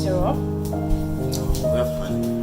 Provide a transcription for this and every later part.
syrup? No, we're fine.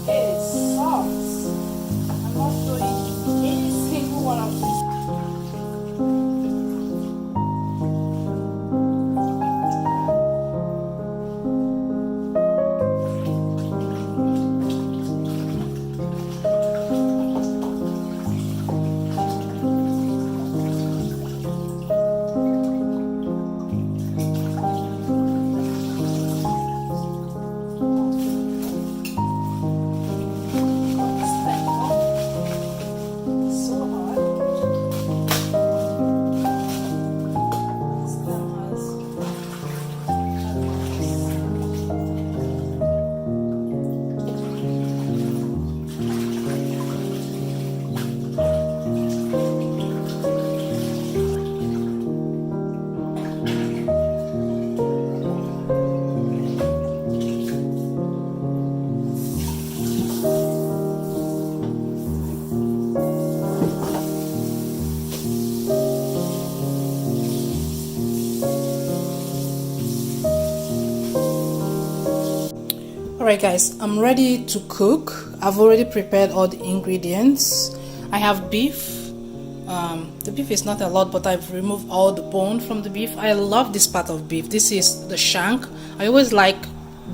It is soft. I'm not showing any single one of these. Alright guys, I'm ready to cook. I've already prepared all the ingredients. I have beef. The beef is not a lot, but I've removed all the bone from the beef. I love this part of beef. This is the shank. I always like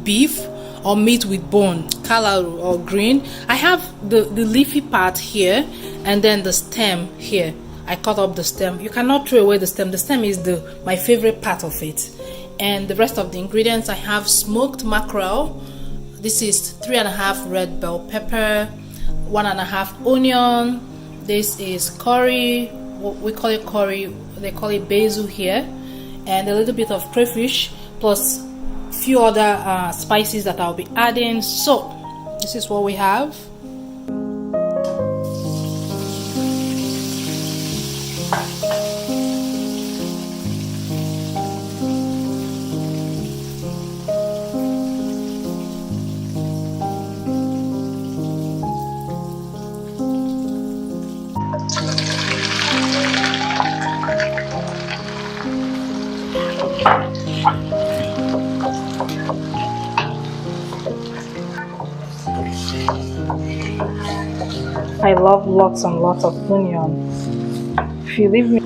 beef or meat with bone, callaloo or green. I have the leafy part here and then the stem here. I cut up the stem. You cannot throw away the stem. The stem is my favorite part of it. And the rest of the ingredients, I have smoked mackerel. This is 3.5 red bell pepper, 1.5 onion. This is curry, we call it curry, they call it basil here, and a little bit of crayfish plus a few other spices that I'll be adding. So this is what we have. I love lots and lots of onion. If you leave me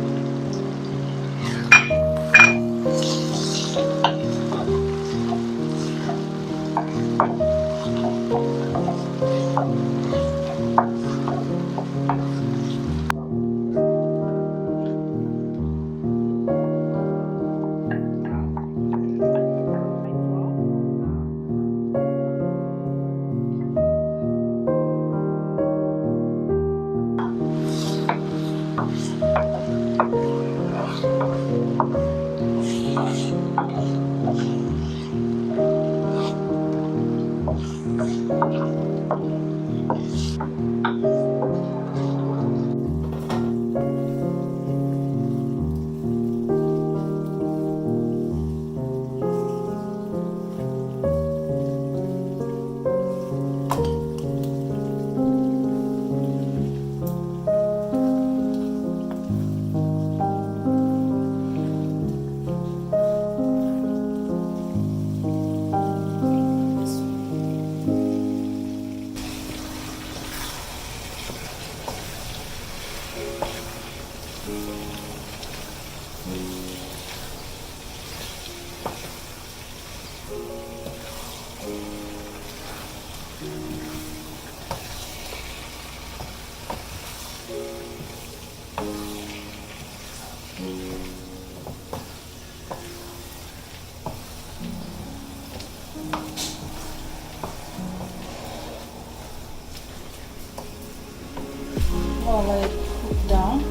gonna let it cook down.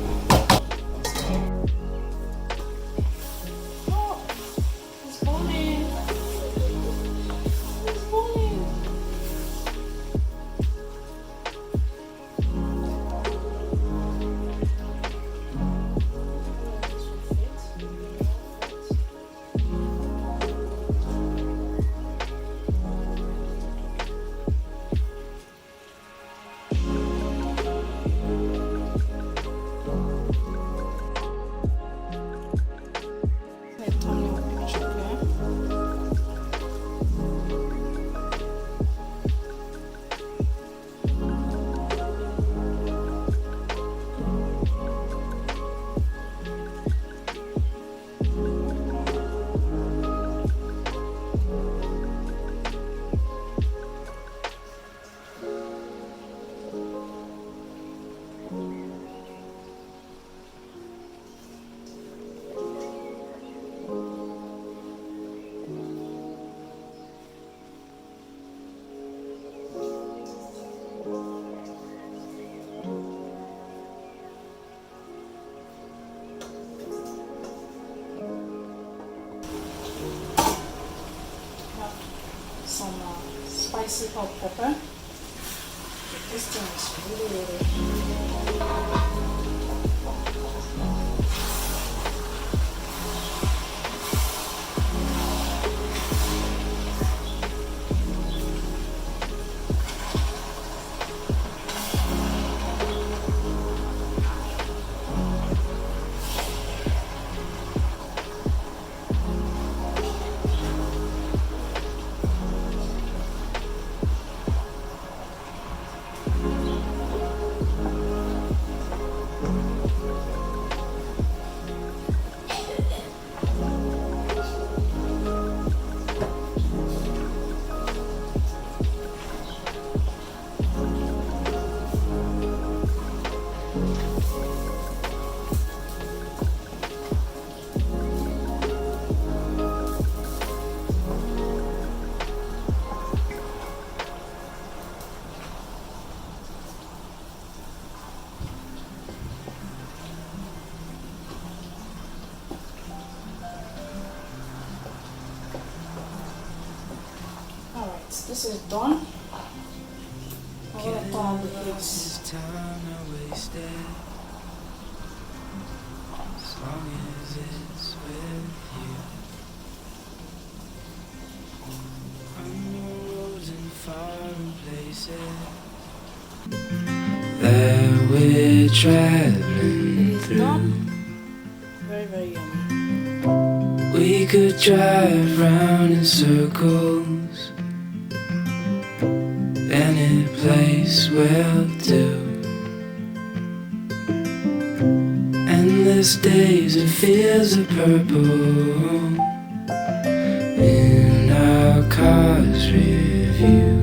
Oh, it's boiling. It's boiling. Some spicy hot pepper. This thing is really Alright, this is done. I'm gonna turn on the heat. As long as it's with you. On the roads and foreign places that we're traveling It is through. done. Very, very yummy. We could drive round in circles. Any place will do. Endless days and fields of purple in our car's review.